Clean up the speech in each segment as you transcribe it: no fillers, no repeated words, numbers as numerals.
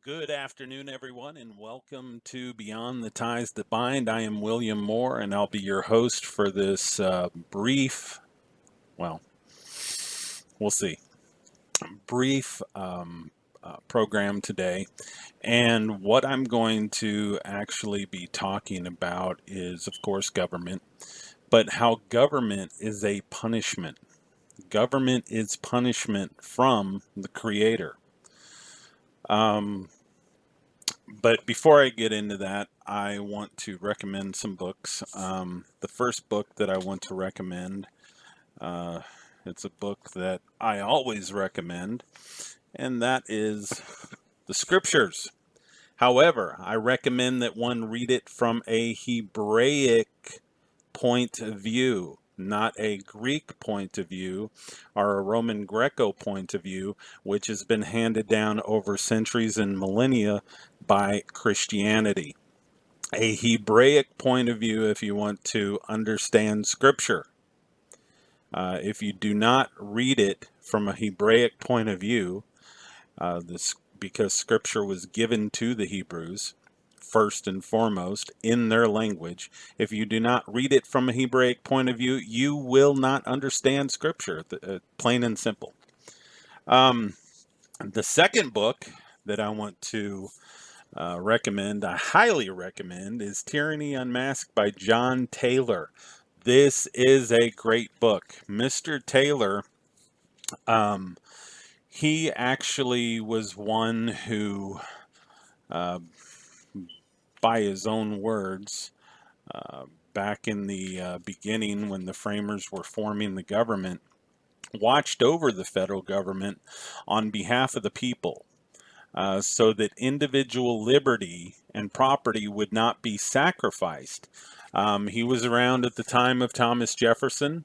Good afternoon, everyone, and welcome to Beyond the Ties That Bind. I am William Moore, and I'll be your host for this well, we'll see, brief program today. And what I'm going to actually be talking about is, of course, government, but how government is a punishment. Government is punishment from the Creator. Um, But before I get into that, I want to recommend some books. The first book that I want to recommend, uh, it's a book that I always recommend, and that is the Scriptures. However, I recommend that one read it from a Hebraic point of view, not a Greek point of view or a Roman Greco point of view, which has been handed down over centuries and millennia by Christianity. A Hebraic point of view if you want to understand Scripture. If you do not read it from a Hebraic point of view, this because Scripture was given to the Hebrews first and foremost in their language. If you do not read it from a Hebraic point of view, you will not understand Scripture, plain and simple. Um, the second book that I want to recommend, I highly recommend, is Tyranny Unmasked by John Taylor. This is a great book. Mr. Taylor, um, he actually was one who, uh, by his own words, uh, back in the beginning when the framers were forming the government, watched over the federal government on behalf of the people. So that individual liberty and property would not be sacrificed. He was around at the time of Thomas Jefferson.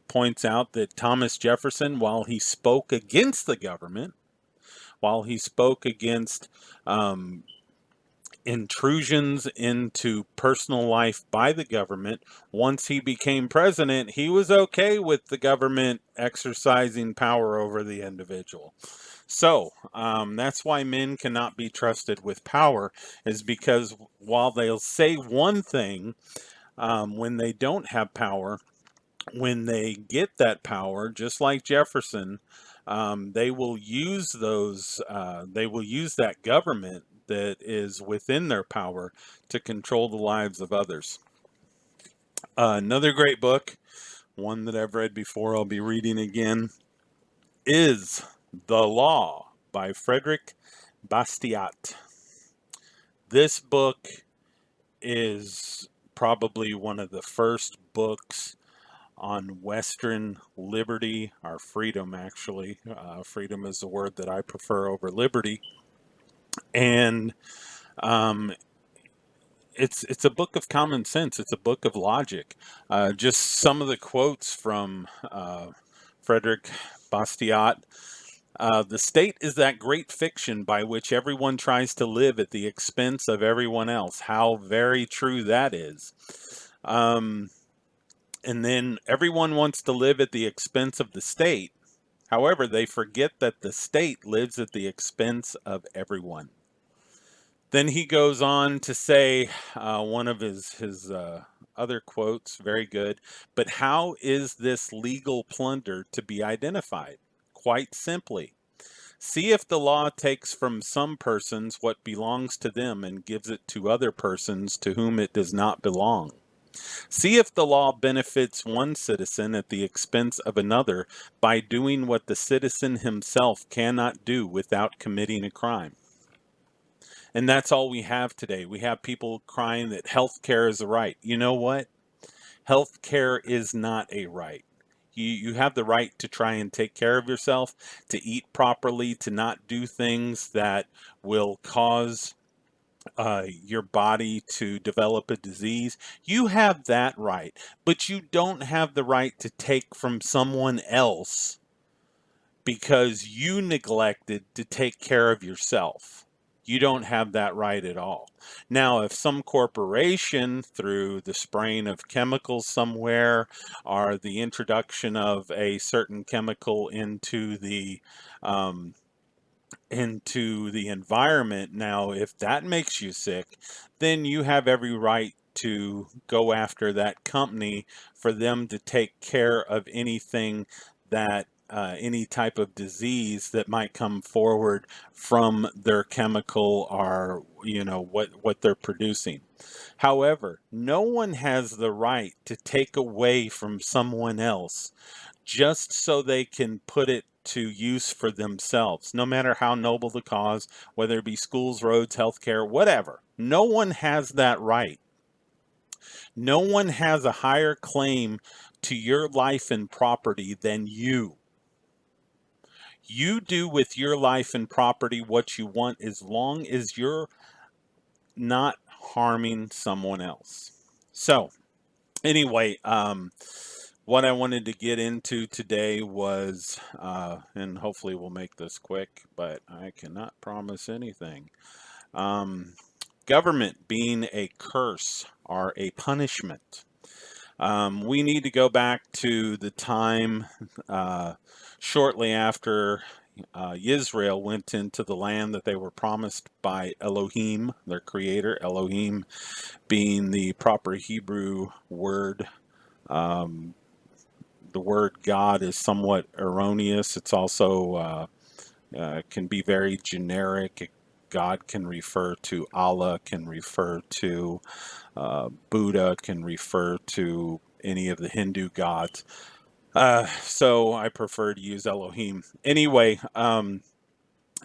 Points out that Thomas Jefferson, while he spoke against the government, while he spoke against um, intrusions into personal life by the government, once he became president, he was okay with the government exercising power over the individual. So that's why men cannot be trusted with power, is because while they'll say one thing when they don't have power, when they get that power, just like Jefferson, they will use they will use that government that is within their power to control the lives of others. Another great book, one that I've read before, I'll be reading again, is The Law by Frederick Bastiat. This book is probably one of the first books on Western liberty, or freedom, actually. Freedom is the word that I prefer over liberty. And um, it's a book of common sense. It's a book of logic. Just some of the quotes from Frederick Bastiat. The state is that great fiction by which everyone tries to live at the expense of everyone else. How very true that is. Um, and then everyone wants to live at the expense of the state. However, they forget that the state lives at the expense of everyone. Then he goes on to say, one of his other quotes, very good. But how is this legal plunder to be identified? Quite simply, see if the law takes from some persons what belongs to them and gives it to other persons to whom it does not belong. See if the law benefits one citizen at the expense of another by doing what the citizen himself cannot do without committing a crime. And that's all we have today. We have people crying that health care is a right. You know what? Health care is not a right. You have the right to try and take care of yourself, to eat properly, to not do things that will cause your body to develop a disease. You have that right, but you don't have the right to take from someone else because you neglected to take care of yourself. You don't have that right at all. Now, if some corporation, through the spraying of chemicals somewhere or the introduction of a certain chemical into the um, into the environment. Now, if that makes you sick, then you have every right to go after that company for them to take care of anything that any type of disease that might come forward from their chemical, or what they're producing. However, no one has the right to take away from someone else just so they can put it to use for themselves, no matter how noble the cause, whether it be schools, roads, healthcare, whatever. No one has that right. No one has a higher claim to your life and property than you. You do with your life and property what you want, as long as you're not harming someone else. So, anyway, what I wanted to get into today was, and hopefully we'll make this quick, but I cannot promise anything. Um, Government being a curse or a punishment. We need to go back to the time shortly after Yisra'el went into the land that they were promised by Elohim, their creator, Elohim being the proper Hebrew word. Um, the word God is somewhat erroneous. It's also can be very generic. God can refer to Allah, can refer to Buddha, can refer to any of the Hindu gods. So I prefer to use Elohim. Anyway,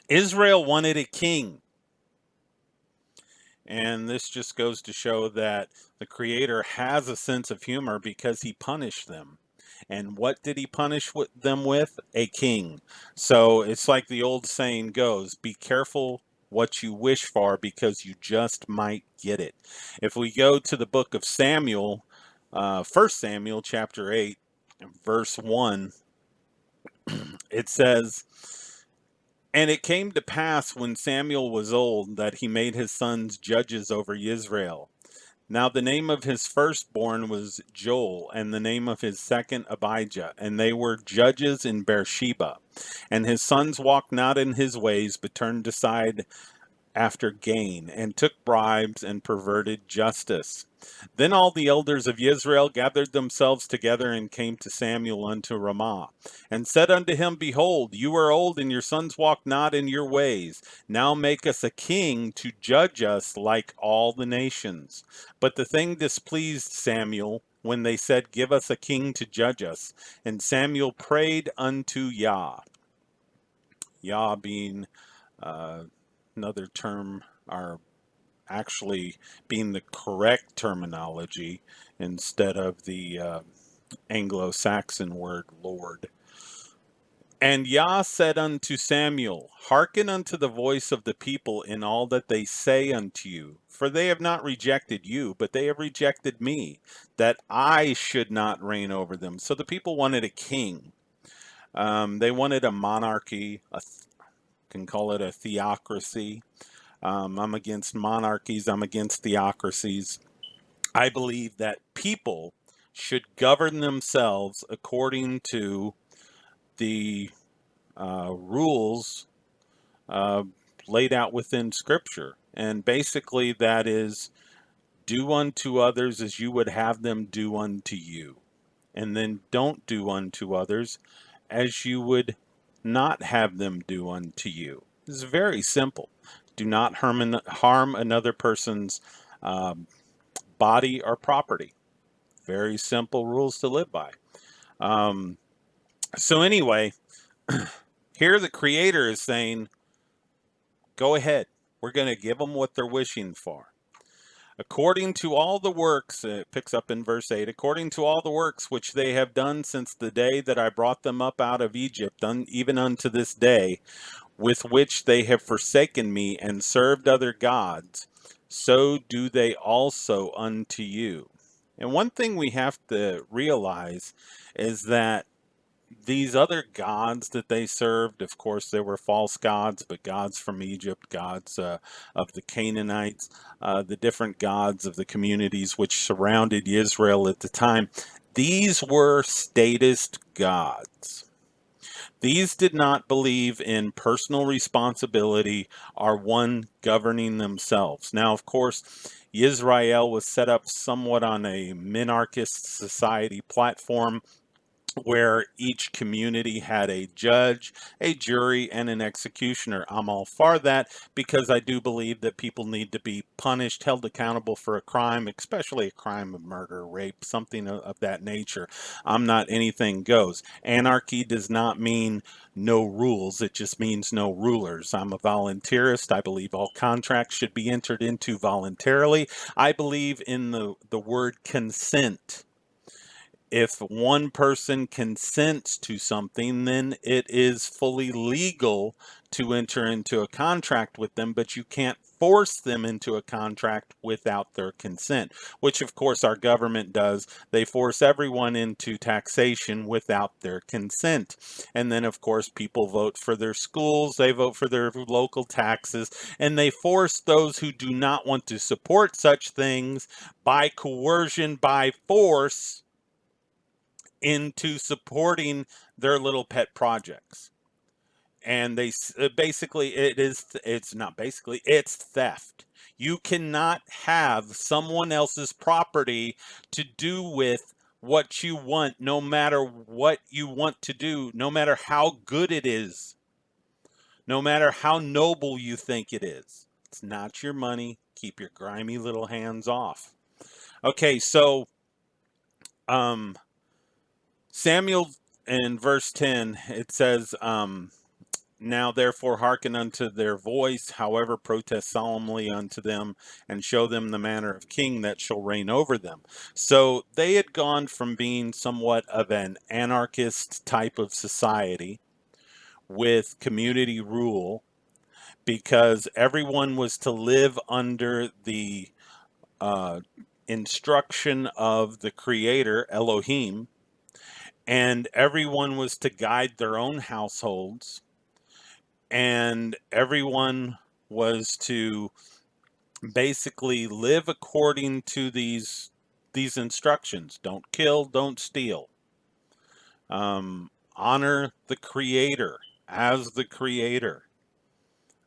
Israel wanted a king. And this just goes to show that the Creator has a sense of humor because he punished them. And what did he punish them with? A king. So it's like the old saying goes, be careful what you wish for, because you just might get it. If we go to the book of Samuel, 1 Samuel chapter 8, verse 1, it says, "And it came to pass when Samuel was old that he made his sons judges over Israel. Now the name of his firstborn was Joel, and the name of his second Abijah, and they were judges in Beersheba. And his sons walked not in his ways, but turned aside after gain, and took bribes, and perverted justice. Then all the elders of Israel gathered themselves together, and came to Samuel unto Ramah, and said unto him, Behold, you are old, and your sons walk not in your ways. Now make us a king to judge us like all the nations. But the thing displeased Samuel, when they said, Give us a king to judge us. And Samuel prayed unto Yah." Yah being another term, or actually being the correct terminology instead of the Anglo-Saxon word Lord. "And Yah said unto Samuel, Hearken unto the voice of the people in all that they say unto you. For they have not rejected you, but they have rejected me, that I should not reign over them." So the people wanted a king. They wanted a monarchy, can call it a theocracy. I'm against monarchies. I'm against theocracies. I believe that people should govern themselves according to the rules uh, laid out within Scripture. And basically, that is, do unto others as you would have them do unto you. And then don't do unto others as you would not have them do unto you. It's very simple. Do not harm another person's um, body or property. Very simple rules to live by. Um, so anyway, here the Creator is saying, go ahead. We're going to give them what they're wishing for. According to all the works, it picks up in verse 8, according to all the works which they have done since the day that I brought them up out of Egypt, even unto this day, with which they have forsaken me and served other gods, so do they also unto you. And one thing we have to realize is that these other gods that they served, of course, they were false gods, but gods from Egypt, gods of the Canaanites, the different gods of the communities which surrounded Israel at the time, these were statist gods. These did not believe in personal responsibility or one governing themselves. Now, of course, Yisra'el was set up somewhat on a minarchist society platform where each community had a judge, a jury, and an executioner. I'm all for that because I do believe that people need to be punished, held accountable for a crime, especially a crime of murder, rape, something of that nature. I'm not anything goes. Anarchy does not mean no rules, it just means no rulers. I'm a volunteerist. I believe all contracts should be entered into voluntarily. I believe in the word consent. If one person consents to something, then it is fully legal to enter into a contract with them, but you can't force them into a contract without their consent, which of course our government does. They force everyone into taxation without their consent. And then of course people vote for their schools, they vote for their local taxes, and they force those who do not want to support such things by coercion, by force, into supporting their little pet projects. And basically, it's not basically, it's theft. You cannot have someone else's property to do with what you want, no matter what you want to do, no matter how good it is, no matter how noble you think it is. It's not your money. Keep your grimy little hands off. Okay, so um Samuel, in verse 10, it says, now therefore hearken unto their voice, however protest solemnly unto them, and show them the manner of king that shall reign over them. So they had gone from being somewhat of an anarchist type of society with community rule, because everyone was to live under the uh, instruction of the creator, Elohim, and everyone was to guide their own households, and everyone was to basically live according to these instructions. Don't kill, don't steal. Honor the creator as the creator.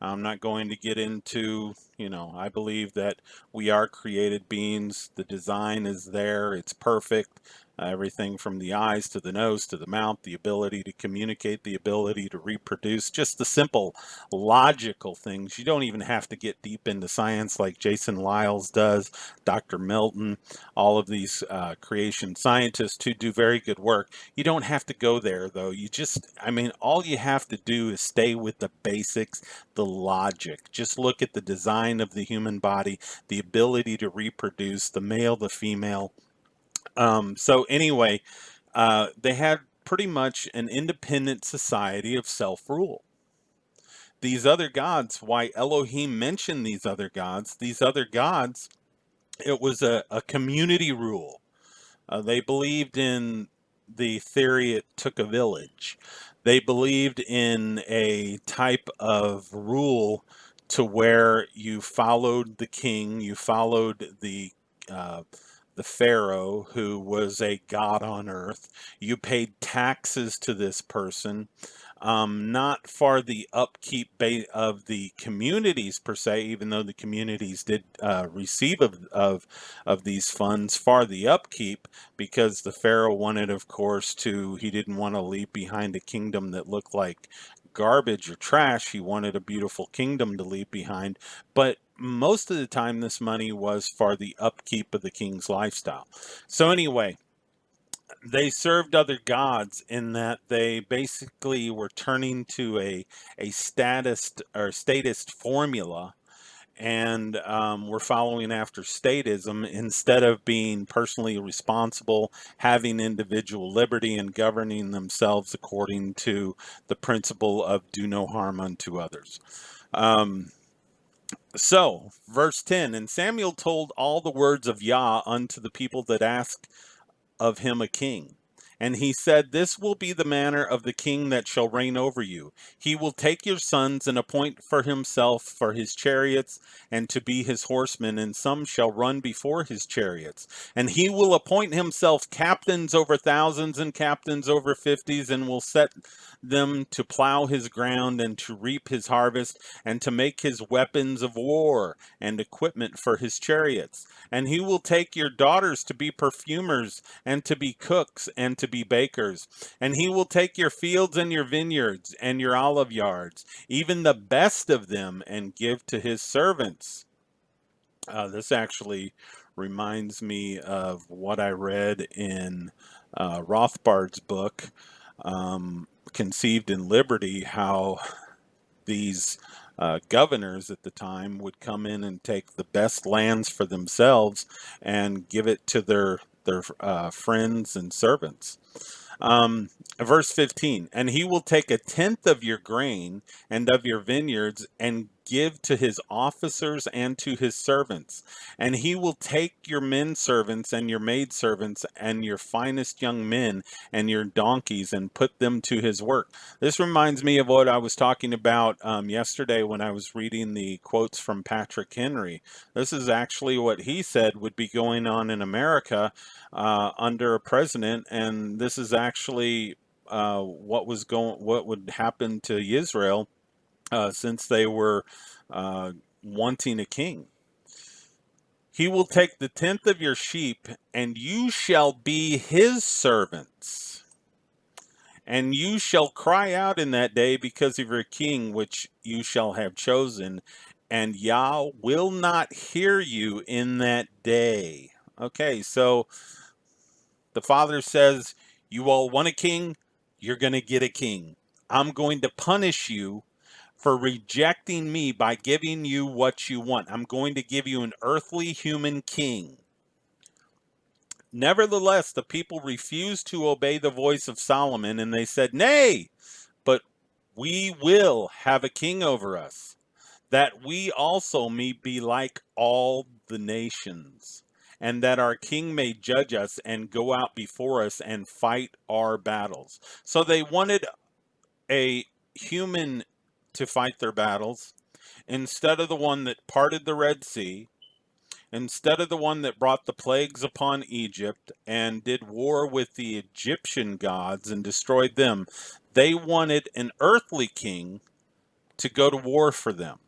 I'm not going to get into, I believe that we are created beings. The design is there, it's perfect. Everything from the eyes to the nose to the mouth, the ability to communicate, the ability to reproduce, just the simple logical things. You don't even have to get deep into science like Jason Lyles does, Dr. Milton, all of these creation scientists who do very good work. You don't have to go there, though. All you have to do is stay with the basics, the logic. Just look at the design of the human body, the ability to reproduce, the male, the female. So anyway, they had pretty much an independent society of self-rule. These other gods, why Elohim mentioned these other gods, it was a community rule. They believed in the theory it took a village. They believed in a type of rule to where you followed the king, you followed uh, the pharaoh, who was a god on earth. You paid taxes to this person, not for the upkeep of the communities per se, even though the communities did receive of these funds for the upkeep, because the pharaoh wanted, of course, he didn't want to leave behind a kingdom that looked like garbage or trash. He wanted a beautiful kingdom to leave behind. But most of the time, this money was for the upkeep of the king's lifestyle. So anyway, they served other gods in that they basically were turning to a statist formula, and were following after statism instead of being personally responsible, having individual liberty, and governing themselves according to the principle of do no harm unto others. Um, so, verse 10, and Samuel told all the words of Yah unto the people that asked of him a king. And he said, "This will be the manner of the king that shall reign over you. He will take your sons and appoint for himself for his chariots and to be his horsemen, and some shall run before his chariots. And he will appoint himself captains over thousands and captains over fifties, and will set them to plow his ground and to reap his harvest and to make his weapons of war and equipment for his chariots. And he will take your daughters to be perfumers and to be cooks and to be bakers. And he will take your fields and your vineyards and your olive yards, even the best of them, and give to his servants." This actually reminds me of what I read in Rothbard's book, Conceived in Liberty, how these governors at the time would come in and take the best lands for themselves and give it to their friends and servants. Verse 15, "And he will take a tenth of your grain and of your vineyards and give to his officers and to his servants. And he will take your men servants and your maid servants and your finest young men and your donkeys and put them to his work." This reminds me of what I was talking about yesterday when I was reading the quotes from Patrick Henry. This is actually what he said would be going on in America under a president, and this is actually what would happen to Yisra'el since they were wanting a king. "He will take the tenth of your sheep, and you shall be his servants. And you shall cry out in that day because of your king, which you shall have chosen, and Yah will not hear you in that day." Okay, so the Father says, you all want a king, you're going to get a king. I'm going to punish you for rejecting me by giving you what you want. I'm going to give you an earthly human king. Nevertheless, the people refused to obey the voice of Solomon, and they said, "Nay, but we will have a king over us, that we also may be like all the nations, and that our king may judge us and go out before us and fight our battles." So they wanted a human to fight their battles instead of the one that parted the Red Sea, instead of the one that brought the plagues upon Egypt and did war with the Egyptian gods and destroyed them. They wanted an earthly king to go to war for them.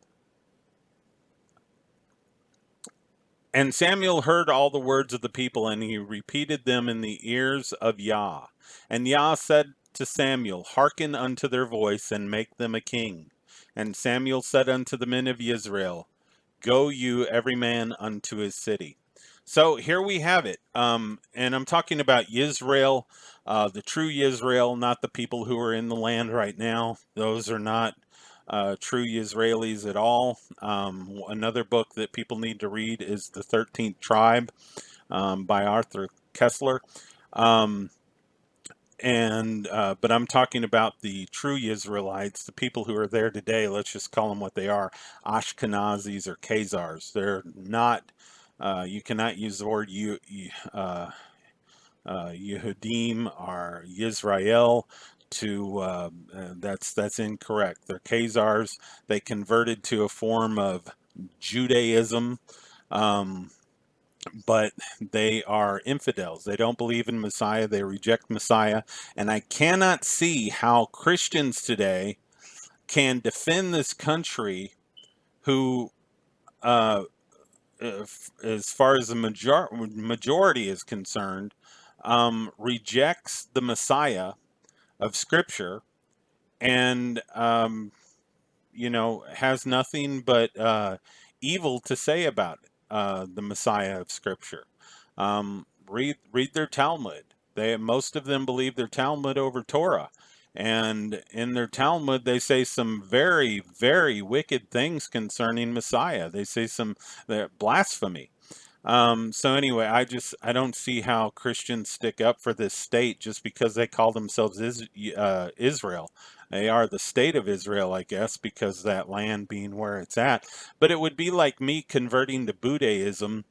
And Samuel heard all the words of the people, and he repeated them in the ears of Yah. And Yah said to Samuel, "Hearken unto their voice, and make them a king." And Samuel said unto the men of Israel, "Go you every man unto his city." So here we have it. And I'm talking about Yisra'el, the true Yisra'el, not the people who are in the land right now. Those are not true Israelis at all. Another book that people need to read is The 13th Tribe by Arthur Koestler. But I'm talking about the true Israelites, the people who are there today. Let's just call them what they are: Ashkenazis or Khazars. They're not. You cannot use the word Yehudim or Yisrael to. That's incorrect. They're Khazars. They converted to a form of Judaism. But they are infidels. They don't believe in Messiah. They reject Messiah. And I cannot see how Christians today can defend this country who, uh, as far as the majority is concerned, rejects the Messiah of Scripture and, has nothing but evil to say about the Messiah of Scripture. Read their Talmud. Most of them believe their Talmud over Torah, and in their Talmud they say some very, very wicked things concerning Messiah. They say some blasphemy. So anyway, I don't see how Christians stick up for this state just because they call themselves Israel. They are the state of Israel, I guess, because that land being where it's at. But it would be like me converting to Buddhism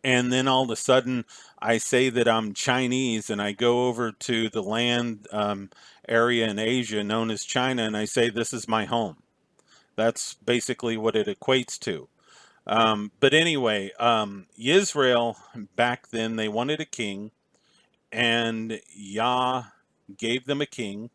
And then all of a sudden I say that I'm Chinese and I go over to the land area in Asia known as China and I say this is my home. That's basically what it equates to. But anyway, Yisrael back then they wanted a king, and Yah gave them a king,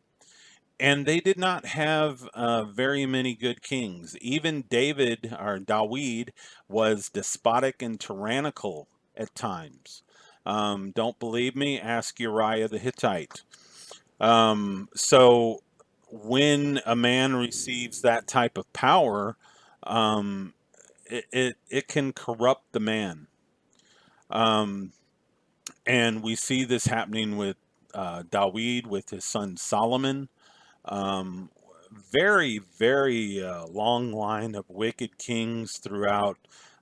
and they did not have very many good kings. Even David or Dawid was despotic and tyrannical at times. Don't believe me? Ask Uriah the Hittite. So when a man receives that type of power, um, it can corrupt the man. Um, and we see this happening with Dawid, with his son Solomon. Um, very long line of wicked kings throughout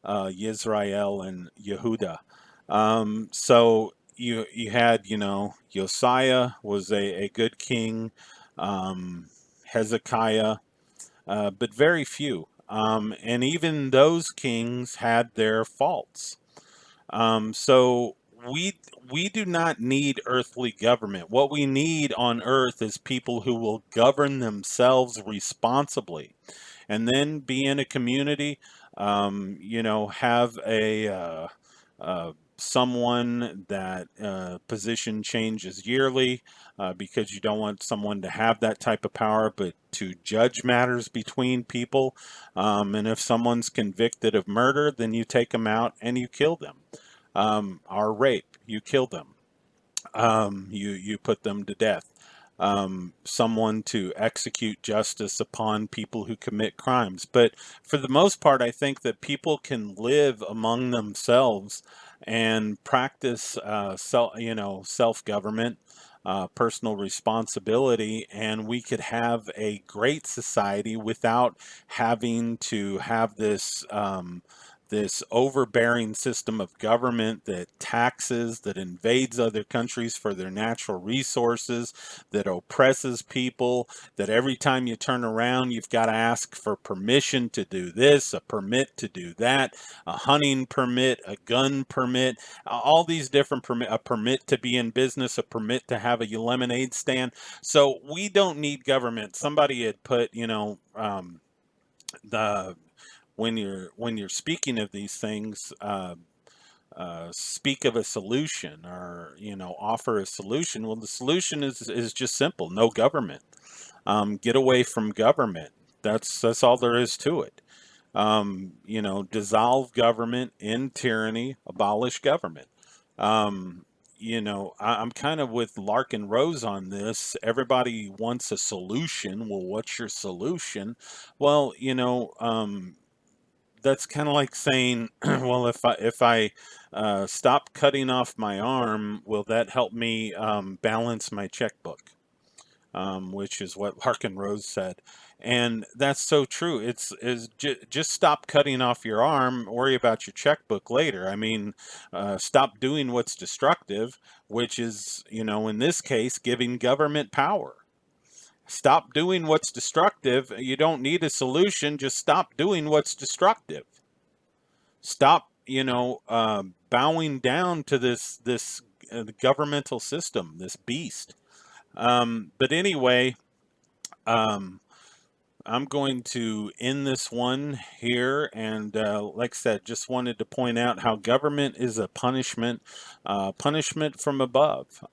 Yisrael and Yehuda. So you had, Josiah was a good king, um, Hezekiah, but very few. And even those kings had their faults. So we do not need earthly government. What we need on earth is people who will govern themselves responsibly, and then be in a community. Have a someone that position changes yearly, because you don't want someone to have that type of power, but to judge matters between people. And if someone's convicted of murder, then you take them out and you kill them. Or rape, you kill them. You put them to death. Someone to execute justice upon people who commit crimes. But for the most part, I think that people can live among themselves and practice, self government, personal responsibility, and we could have a great society without having to have this overbearing system of government that taxes, that invades other countries for their natural resources, that oppresses people, that every time you turn around, you've got to ask for permission to do this, a permit to do that, a hunting permit, a gun permit, all these different permit, a permit to be in business, a permit to have a lemonade stand. So we don't need government. Somebody had put, the when you're speaking of these things, speak of a solution, or offer a solution. Well, the solution is just simple: no government. Get away from government. That's all there is to it. Dissolve government, end tyranny, abolish government. I'm kind of with Lark and Rose on this. Everybody wants a solution. Well, what's your solution? Well, that's kind of like saying, well, if I stop cutting off my arm, will that help me balance my checkbook? Which is what Larkin Rose said, and that's so true. Just stop cutting off your arm. Worry about your checkbook later. I mean, stop doing what's destructive, which is, in this case, giving government power. Stop doing what's destructive. You don't need a solution. Just stop doing what's destructive. Stop, bowing down to this governmental system, this beast. But anyway, um, I'm going to end this one here, and like I said, just wanted to point out how government is a punishment, punishment from above.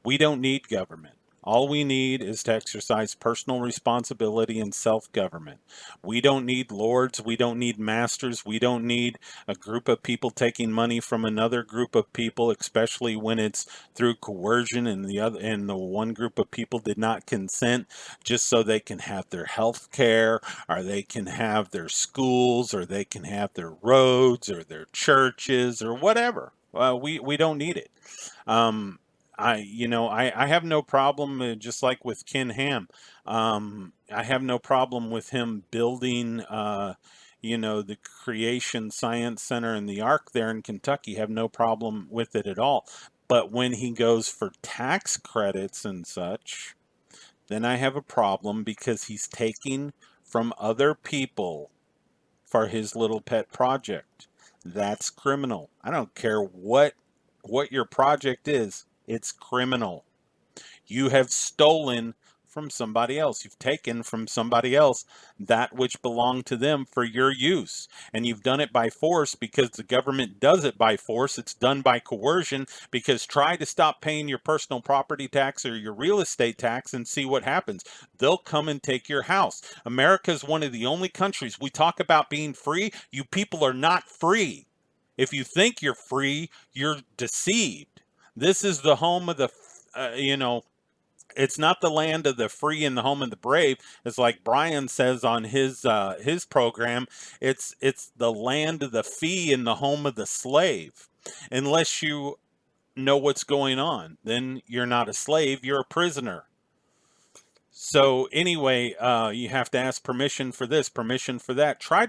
We don't need government. All we need is to exercise personal responsibility and self-government. We don't need lords. We don't need masters. We don't need a group of people taking money from another group of people, especially when it's through coercion, and the one group of people did not consent, just so they can have their health care, or they can have their schools, or they can have their roads, or their churches, or whatever. We don't need it. I have no problem, just like with Ken Ham. I have no problem with him building, the Creation Science Center and the Ark there in Kentucky. Have no problem with it at all. But when he goes for tax credits and such, then I have a problem, because he's taking from other people for his little pet project. That's criminal. I don't care what your project is. It's criminal. You have stolen from somebody else. You've taken from somebody else that which belonged to them for your use. And you've done it by force because the government does it by force. It's done by coercion because try to stop paying your personal property tax or your real estate tax and see what happens. They'll come and take your house. America is one of the only countries we talk about being free. You people are not free. If you think you're free, you're deceived. This is the home of the, it's not the land of the free and the home of the brave. It's like Brian says on his program. It's the land of the fee and the home of the slave. Unless you know what's going on, then you're not a slave. You're a prisoner. So anyway, you have to ask permission for this, permission for that. Try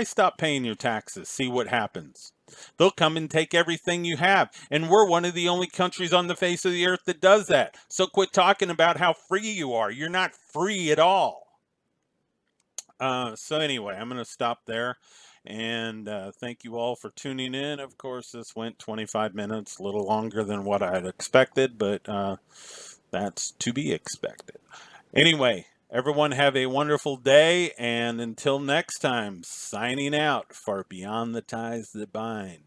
stop paying your taxes. See what happens. They'll come and take everything you have, and we're one of the only countries on the face of the earth that does that. So quit talking about how free you are. You're not free at all. So anyway, I'm going to stop there. And thank you all for tuning in. Of course, this went 25 minutes, a little longer than what I had expected, but that's to be expected. Anyway, everyone have a wonderful day, and until next time, signing out for Beyond the Ties That Bind.